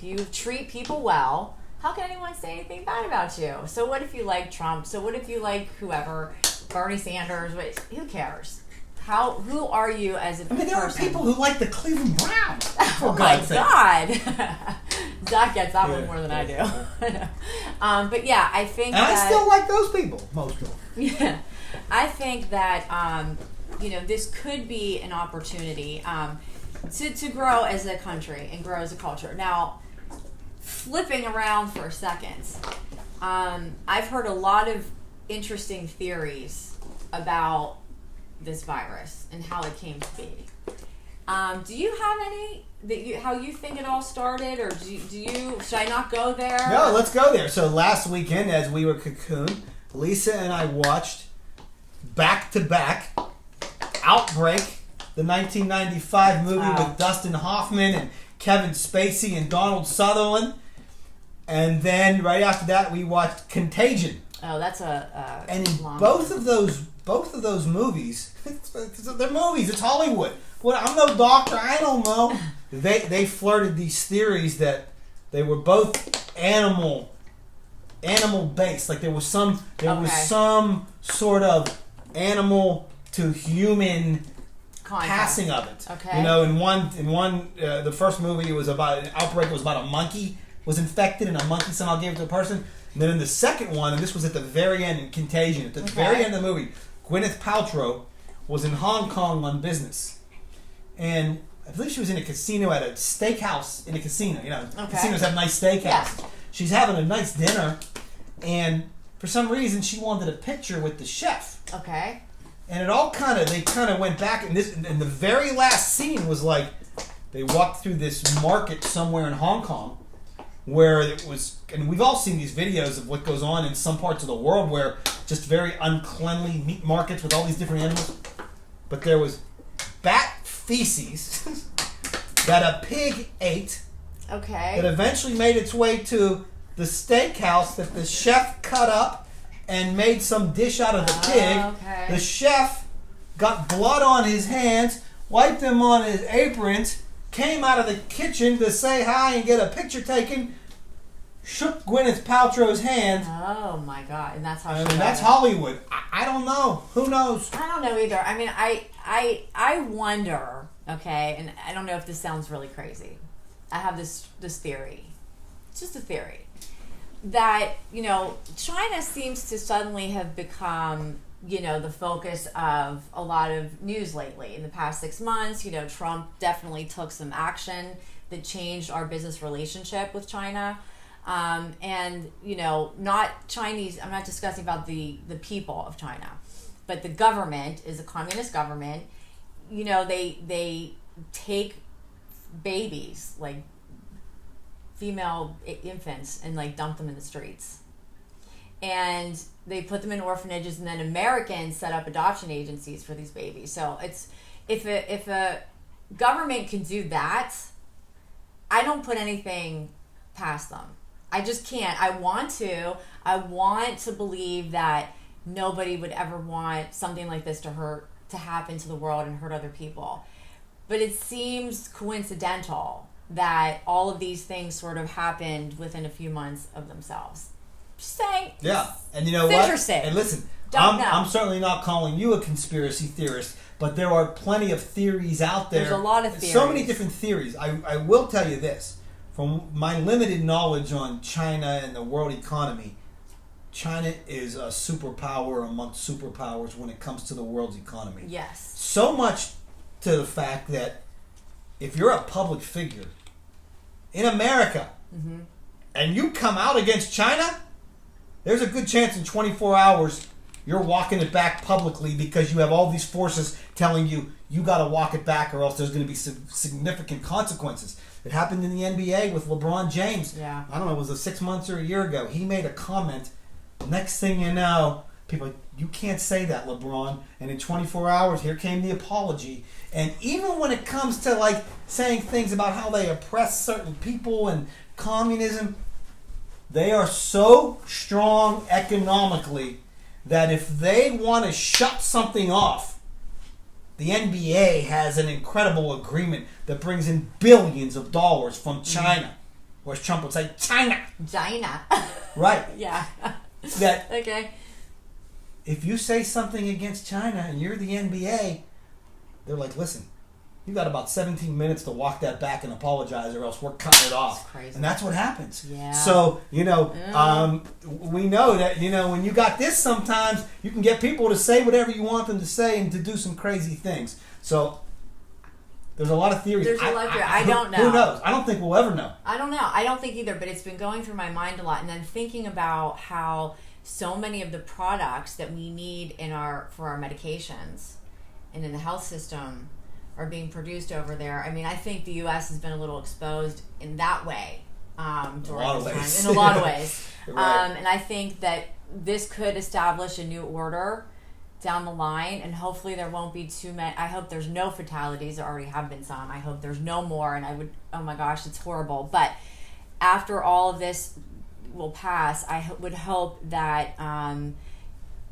Speaker 1: you treat people well, how can anyone say anything bad about you? So what if you like Trump? So what if you like whoever, Bernie Sanders? Who cares? Who are you as a person?
Speaker 2: I mean, there are people who like the Cleveland Browns.
Speaker 1: Oh my God. Zach gets that one more than I do. But yeah, I think
Speaker 2: I still like those people, most of them.
Speaker 1: Yeah. I think that, this could be an opportunity to grow as a country and grow as a culture. Now, flipping around for a second, I've heard a lot of interesting theories about this virus and how it came to be. Do you have any how you think it all started, or do you? Should I not go there?
Speaker 2: No, let's go there. So last weekend, as we were cocooned, Lisa and I watched back to back Outbreak, the 1995 movie with Dustin Hoffman and Kevin Spacey and Donald Sutherland, and then right after that we watched Contagion.
Speaker 1: Oh, that's a
Speaker 2: and in both of those movies, they're movies. It's Hollywood. Well, I'm no doctor. I don't know. They flirted these theories that they were both animal based. Like there was some sort of animal to human passing of it.
Speaker 1: Okay.
Speaker 2: You know, in one the first movie, it was about an outbreak. It was about a monkey was infected, and a monkey somehow gave it to a person. And then in the second one, and this was at the very end in Contagion, at the very end of the movie, Gwyneth Paltrow was in Hong Kong on business. And I believe she was in a casino at a steakhouse in a casino. You know, casinos have nice steakhouses. Yeah. She's having a nice dinner, and for some reason she wanted a picture with the chef.
Speaker 1: Okay.
Speaker 2: And they kind of went back, and the very last scene was like they walked through this market somewhere in Hong Kong, where it was, and we've all seen these videos of what goes on in some parts of the world where just very uncleanly meat markets with all these different animals. But there was bat feces that a pig ate.
Speaker 1: Okay.
Speaker 2: That eventually made its way to the steakhouse that the chef cut up and made some dish out of the pig.
Speaker 1: Okay.
Speaker 2: The chef got blood on his hands, wiped them on his aprons, came out of the kitchen to say hi and get a picture taken, shook Gwyneth Paltrow's hand.
Speaker 1: Oh my God! And that's how.
Speaker 2: That's Hollywood. I don't know. Who knows?
Speaker 1: I don't know either. I mean, I wonder. Okay, and I don't know if this sounds really crazy. I have this theory. It's just a theory that China seems to suddenly have become the focus of a lot of news lately. In the past 6 months, Trump definitely took some action that changed our business relationship with China. And, not Chinese, I'm not discussing about the people of China, but the government is a communist government. They take babies, like female infants, and like dump them in the streets. And they put them in orphanages, and then Americans set up adoption agencies for these babies. So it's if a government can do that, I don't put anything past them. I just can't. I want to believe that nobody would ever want something like this to happen to the world and hurt other people. But it seems coincidental that all of these things sort of happened within a few months of themselves. Just saying.
Speaker 2: Yeah, and you know what?
Speaker 1: Interesting.
Speaker 2: And listen, I'm certainly not calling you a conspiracy theorist, but there are plenty of theories out there.
Speaker 1: There's a lot of theories.
Speaker 2: So many different theories. I will tell you this. From my limited knowledge on China and the world economy, China is a superpower amongst superpowers when it comes to the world's economy.
Speaker 1: Yes.
Speaker 2: So much to the fact that if you're a public figure in America and you come out against China, there's a good chance in 24 hours you're walking it back publicly because you have all these forces telling you got to walk it back or else there's going to be significant consequences. It happened in the NBA with LeBron James.
Speaker 1: Yeah.
Speaker 2: I don't know, was it 6 months or a year ago? He made a comment. Next thing you know, people are like, you can't say that, LeBron. And in 24 hours, here came the apology. And even when it comes to like saying things about how they oppress certain people and communism, they are so strong economically that if they want to shut something off, the NBA has an incredible agreement that brings in billions of dollars from China. Or as Trump would say, China.
Speaker 1: China.
Speaker 2: Right.
Speaker 1: Yeah.
Speaker 2: That
Speaker 1: okay.
Speaker 2: if you say something against China and you're the NBA, they're like, listen, you got about 17 minutes to walk that back and apologize or else we're cutting it off.
Speaker 1: That's crazy.
Speaker 2: And that's what happens.
Speaker 1: Yeah.
Speaker 2: So, we know that, when you got this sometimes, you can get people to say whatever you want them to say and to do some crazy things. So, there's a lot of theories.
Speaker 1: There's a lot of theories. I don't know.
Speaker 2: Who knows? I don't think we'll ever know.
Speaker 1: I don't know. I don't think either, but it's been going through my mind a lot. And then thinking about how so many of the products that we need for our medications and in the health system are being produced over there. I mean, I think the U.S. has been a little exposed in that way during this time. In a lot of ways.
Speaker 2: Right.
Speaker 1: And I think that this could establish a new order down the line, and hopefully there won't be too many. I hope there's no fatalities. There already have been some. I hope there's no more, and oh my gosh, it's horrible. But after all of this will pass, I would hope that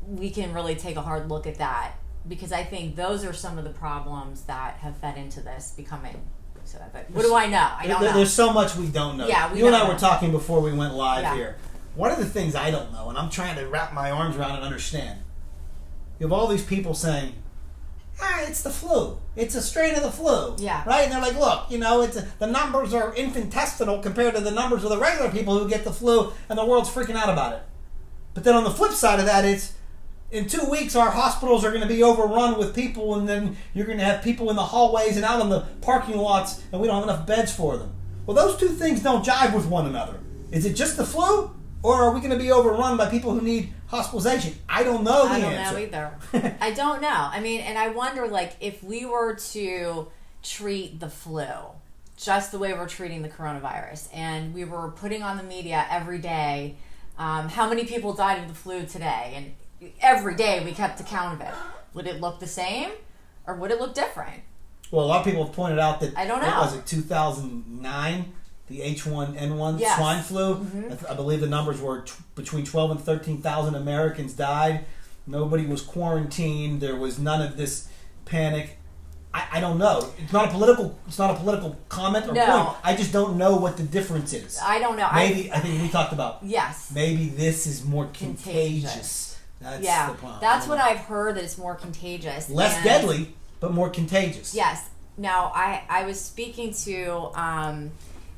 Speaker 1: we can really take a hard look at that, because I think those are some of the problems that have fed into this becoming so. But what do I know? I don't know.
Speaker 2: There's so much we don't know.
Speaker 1: Yeah,
Speaker 2: you and I were talking before we went live here. One of the things I don't know, and I'm trying to wrap my arms around and understand, you have all these people saying, it's the flu. It's a strain of the flu.
Speaker 1: Yeah.
Speaker 2: Right? And they're like, look, the numbers are infinitesimal compared to the numbers of the regular people who get the flu, and the world's freaking out about it. But then on the flip side of that, it's, in 2 weeks, our hospitals are going to be overrun with people, and then you're going to have people in the hallways and out in the parking lots, and we don't have enough beds for them. Well, those two things don't jive with one another. Is it just the flu? Or are we going to be overrun by people who need hospitalization? I don't know the answer.
Speaker 1: I don't know either. I don't know. I mean, and I wonder, if we were to treat the flu just the way we're treating the coronavirus, and we were putting on the media every day, how many people died of the flu today? And every day we kept account of it. Would it look the same? Or would it look different?
Speaker 2: Well, a lot of people have pointed out that,
Speaker 1: I don't know.
Speaker 2: What was it, 2009? The H1N1 swine flu. Mm-hmm. I believe the numbers were between 12 and 13,000 Americans died. Nobody was quarantined. There was none of this panic. I don't know. It's not a political comment or point. I just don't know what the difference is.
Speaker 1: I don't know.
Speaker 2: I think we talked about.
Speaker 1: Yes.
Speaker 2: Maybe this is more contagious. That's the problem.
Speaker 1: That's what I've heard, that it's more contagious.
Speaker 2: Less deadly, but more contagious.
Speaker 1: Yes. Now, I was speaking to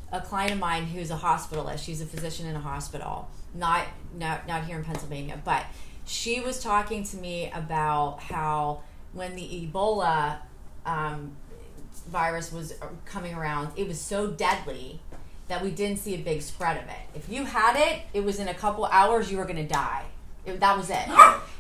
Speaker 1: a client of mine who's a hospitalist. She's a physician in a hospital, not here in Pennsylvania, but she was talking to me about how when the Ebola virus was coming around, it was so deadly that we didn't see a big spread of it. If you had it, it was in a couple hours you were going to die. That was it.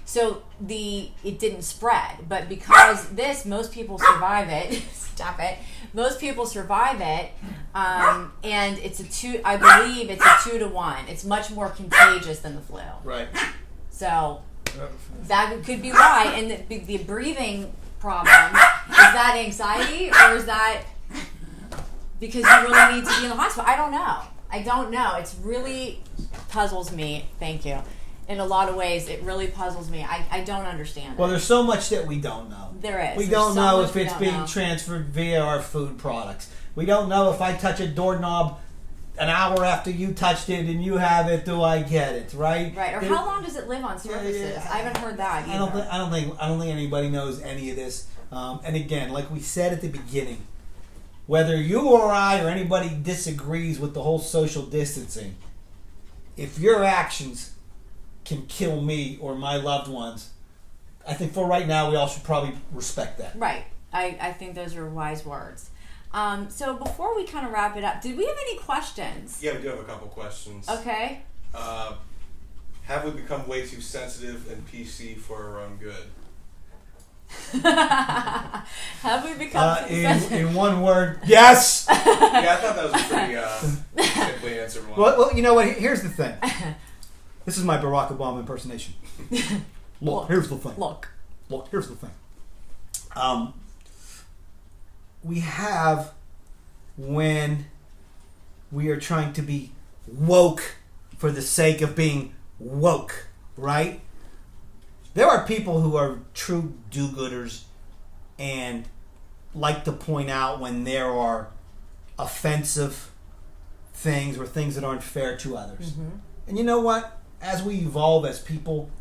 Speaker 1: So it didn't spread, but because most people survive it. Stop it. Most people survive it, and I believe it's a 2 to 1. It's much more contagious than the flu.
Speaker 2: Right.
Speaker 1: So that could be why. And the breathing problem, is that anxiety, or is that because you really need to be in the hospital? I don't know. It's really puzzles me. Thank you. In a lot of ways, it really puzzles me. I don't understand.
Speaker 2: Well, there's so much that we don't know.
Speaker 1: There is.
Speaker 2: We don't know if it's being transferred via our food products. We don't know if I touch a doorknob an hour after you touched it and you have it, do I get it, right?
Speaker 1: Right. Or how long does it live on surfaces? I haven't heard that either.
Speaker 2: I don't think anybody knows any of this. And again, like we said at the beginning, whether you or I or anybody disagrees with the whole social distancing, if your actions can kill me or my loved ones, I think for right now we all should probably respect that.
Speaker 1: Right. I think those are wise words. So before we kind of wrap it up, did we have any questions?
Speaker 3: Yeah, we do have a couple questions.
Speaker 1: Okay.
Speaker 3: Have we become way too sensitive and PC for our own good?
Speaker 1: Have we become
Speaker 2: in one word, yes.
Speaker 3: Yeah, I thought that was a pretty simply answered one.
Speaker 2: Well, you know what? Here's the thing. This is my Barack Obama impersonation. Look, here's the thing.
Speaker 1: Look,
Speaker 2: here's the thing. We have, when we are trying to be woke for the sake of being woke, right? There are people who are true do-gooders and like to point out when there are offensive things or things that aren't fair to others. Mm-hmm. And you know what? As we evolve as people,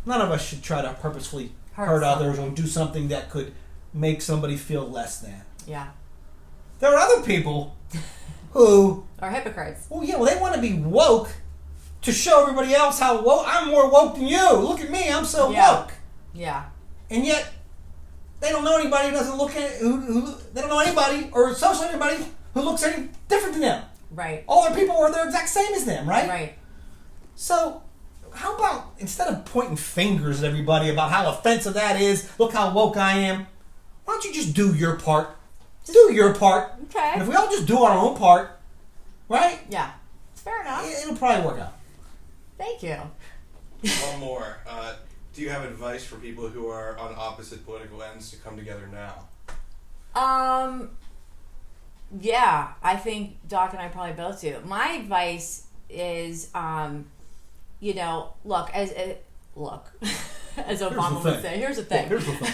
Speaker 2: none of us should try to purposefully hurt others or do something that could make somebody feel less than.
Speaker 1: Yeah.
Speaker 2: There are other people who
Speaker 1: are hypocrites.
Speaker 2: Well, they want to be woke to show everybody else how woke. I'm more woke than you. Look at me, I'm so woke.
Speaker 1: Yeah.
Speaker 2: And yet, they don't know anybody who doesn't look at who they don't know anybody or associate anybody who looks any different than them.
Speaker 1: Right.
Speaker 2: All their people are the exact same as them, right?
Speaker 1: Right.
Speaker 2: So, how about instead of pointing fingers at everybody about how offensive that is, look how woke I am, why don't you just do your part? Do your part.
Speaker 1: Okay.
Speaker 2: And if we all just do our own part, right?
Speaker 1: Yeah. Fair enough.
Speaker 2: It'll probably work out.
Speaker 1: Thank you.
Speaker 3: One more. Do you have advice for people who are on opposite political ends to come together now?
Speaker 1: Yeah, I think Doc and I probably both do. My advice is, look, as Obama would say, here's the thing.
Speaker 2: Here's the thing.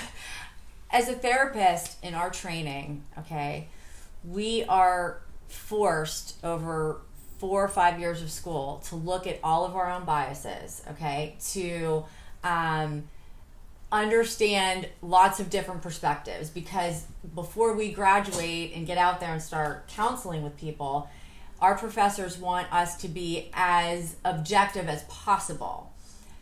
Speaker 1: As a therapist in our training, okay, we are forced over 4 or 5 years of school to look at all of our own biases, okay, to understand lots of different perspectives, because before we graduate and get out there and start counseling with people, our professors want us to be as objective as possible.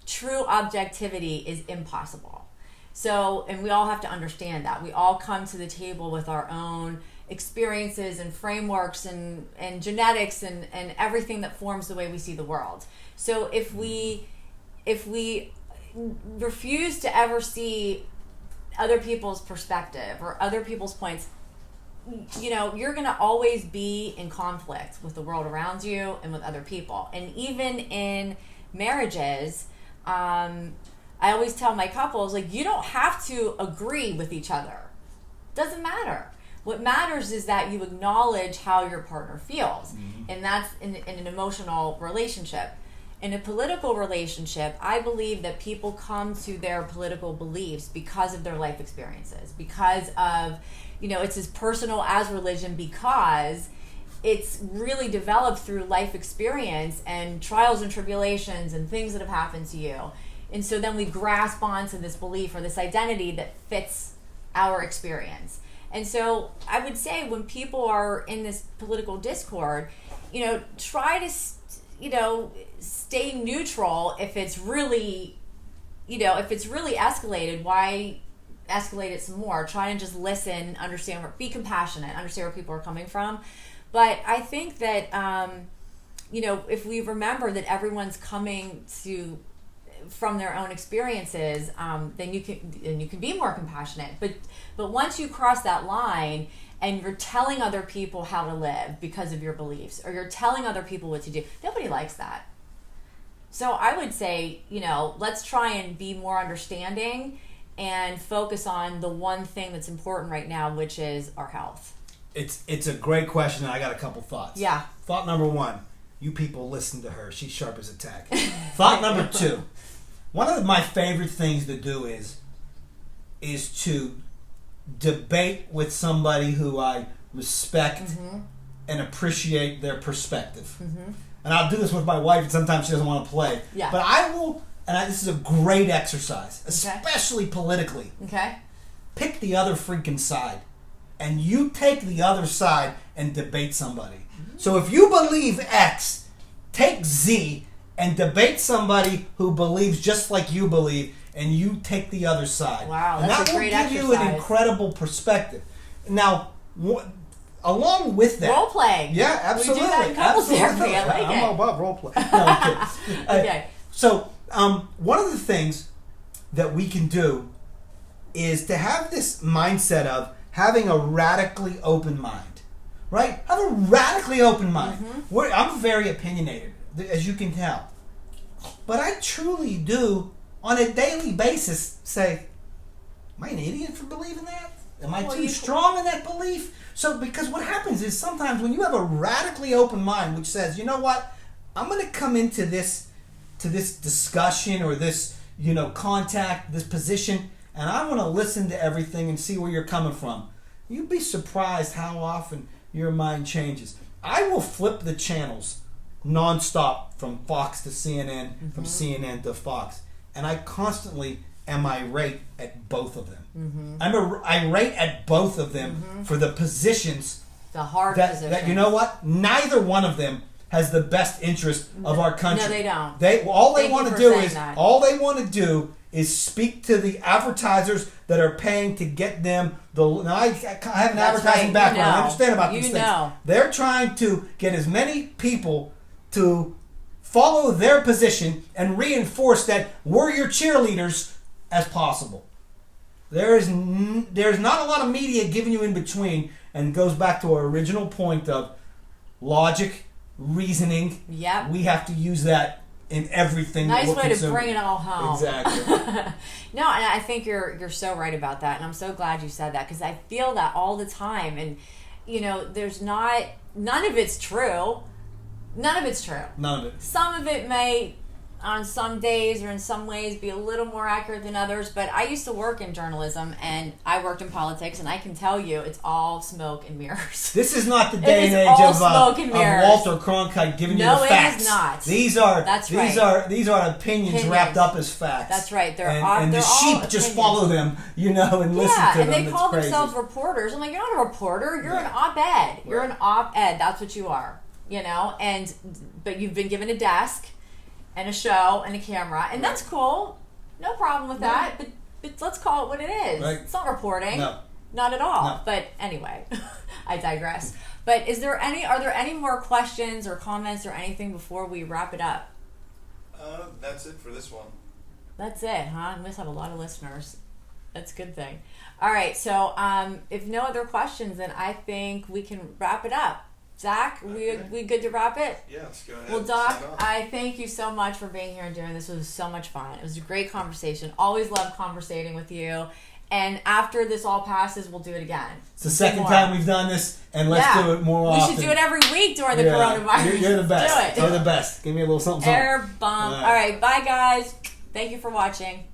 Speaker 1: True objectivity is impossible. So, and we all have to understand that. We all come to the table with our own experiences and frameworks and genetics and everything that forms the way we see the world. So if we refuse to ever see other people's perspective or other people's points, you're going to always be in conflict with the world around you and with other people. And even in marriages, I always tell my couples, you don't have to agree with each other. Doesn't matter. What matters is that you acknowledge how your partner feels. Mm-hmm. And that's in an emotional relationship. In a political relationship, I believe that people come to their political beliefs because of their life experiences, because of, it's as personal as religion, because it's really developed through life experience and trials and tribulations and things that have happened to you. And so then we grasp onto this belief or this identity that fits our experience. And so I would say when people are in this political discord, try to, stay neutral. If it's really, escalated, why escalate it some more? Try and just listen, understand, be compassionate, understand where people are coming from. But I think that, if we remember that everyone's coming from their own experiences, then you can be more compassionate. But once you cross that line and you're telling other people how to live because of your beliefs, or you're telling other people what to do, nobody likes that. So I would say, let's try and be more understanding and focus on the one thing that's important right now, which is our health.
Speaker 2: It's a great question, and I got a couple thoughts.
Speaker 1: Yeah.
Speaker 2: Thought number one, you people listen to her. She's sharp as a tack. Thought number two, one of my favorite things to do is to debate with somebody who I respect mm-hmm. and appreciate their perspective. Mm-hmm. And I'll do this with my wife, and sometimes she doesn't want to play.
Speaker 1: Yeah.
Speaker 2: But I will, this is a great exercise, especially politically.
Speaker 1: Okay.
Speaker 2: Pick the other freaking side. And you take the other side and debate somebody. Mm-hmm. So if you believe X, take Z and debate somebody who believes just like you believe, and you take the other side.
Speaker 1: Wow,
Speaker 2: and
Speaker 1: that's
Speaker 2: that
Speaker 1: a great
Speaker 2: will give you an
Speaker 1: exercise.
Speaker 2: incredible perspective. Now, along with that,
Speaker 1: Role playing.
Speaker 2: Yeah, absolutely.
Speaker 1: We do that in couples
Speaker 2: absolutely.
Speaker 1: therapy. I like
Speaker 2: I'm
Speaker 1: it.
Speaker 2: all about role play. No, I'm kidding.
Speaker 1: Okay.
Speaker 2: So, one of the things that we can do is to have this mindset of having a radically open mind, right? Have a radically open mind. I'm very opinionated, as you can tell. But I truly do, on a daily basis, say, am I an idiot for believing that? Am I too strong in that belief? So, because what happens is sometimes when you have a radically open mind, which says, you know what, I'm going to come into this discussion or this, contact, this position, and I want to listen to everything and see where you're coming from. You'd be surprised how often your mind changes. I will flip the channels nonstop from Fox to CNN, from CNN to Fox, and I constantly am irate at both of them. I'm irate at both of them for the positions.
Speaker 1: The hard positions.
Speaker 2: That, you know what? Neither one of them has the best interest of our country.
Speaker 1: No, they don't.
Speaker 2: All they
Speaker 1: Thank
Speaker 2: want
Speaker 1: you
Speaker 2: to
Speaker 1: for
Speaker 2: do
Speaker 1: saying
Speaker 2: is
Speaker 1: that.
Speaker 2: all they want to do is speak to the advertisers that are paying to get them the. Now I have an
Speaker 1: That's
Speaker 2: advertising
Speaker 1: right.
Speaker 2: background.
Speaker 1: You know.
Speaker 2: I understand about
Speaker 1: You
Speaker 2: these
Speaker 1: know.
Speaker 2: things. They're trying to get as many people to follow their position and reinforce that we're your cheerleaders as possible. There's not a lot of media giving you in between, and it goes back to our original point of logic, reasoning.
Speaker 1: Yep.
Speaker 2: We have to use that in everything.
Speaker 1: Nice
Speaker 2: that we're
Speaker 1: way
Speaker 2: consuming.
Speaker 1: to bring it all home.
Speaker 2: Exactly.
Speaker 1: No, and I think you're so right about that, and I'm so glad you said that because I feel that all the time, and there's none of it's true. None of it's true.
Speaker 2: None of it.
Speaker 1: Some of it may, on some days or in some ways, be a little more accurate than others. But I used to work in journalism and I worked in politics, and I can tell you it's all smoke and mirrors.
Speaker 2: This is not the
Speaker 1: It
Speaker 2: day
Speaker 1: is
Speaker 2: and age
Speaker 1: all
Speaker 2: of
Speaker 1: smoke and mirrors.
Speaker 2: Walter Cronkite giving you
Speaker 1: No,
Speaker 2: the
Speaker 1: it
Speaker 2: facts.
Speaker 1: is not.
Speaker 2: These are
Speaker 1: That's
Speaker 2: these
Speaker 1: right.
Speaker 2: are opinions wrapped up as facts.
Speaker 1: That's right.
Speaker 2: And the
Speaker 1: they're
Speaker 2: sheep
Speaker 1: all
Speaker 2: just
Speaker 1: opinions.
Speaker 2: follow them, and listen
Speaker 1: Yeah,
Speaker 2: to
Speaker 1: and
Speaker 2: them.
Speaker 1: they
Speaker 2: It's
Speaker 1: call
Speaker 2: crazy.
Speaker 1: themselves reporters. I'm like, you're not a reporter. You're
Speaker 2: Yeah.
Speaker 1: an op-ed. You're
Speaker 2: Right.
Speaker 1: an op-ed. That's what you are. But you've been given a desk and a show and a camera, and that's cool. No problem with that. But let's call it what it is.
Speaker 2: Right.
Speaker 1: It's not reporting.
Speaker 2: No.
Speaker 1: Not at all.
Speaker 2: No.
Speaker 1: But anyway, I digress. But are there any more questions or comments or anything before we wrap it up?
Speaker 3: That's it for this one.
Speaker 1: That's it, huh? We must have a lot of listeners. That's a good thing. All right, so if no other questions, then I think we can wrap it up. Zach, we good to wrap it?
Speaker 3: Yeah, let's go ahead.
Speaker 1: Well,
Speaker 3: and
Speaker 1: Doc,
Speaker 3: sign off.
Speaker 1: I thank you so much for being here and doing this. It was so much fun. It was a great conversation. Always love conversating with you. And after this all passes, we'll do it again.
Speaker 2: It's the second time we've done this, and let's do it more often.
Speaker 1: We should do it every week during the coronavirus.
Speaker 2: You're the best.
Speaker 1: Do it.
Speaker 2: You're the best. Give me a little something.
Speaker 1: Air bump. All right, bye guys. Thank you for watching.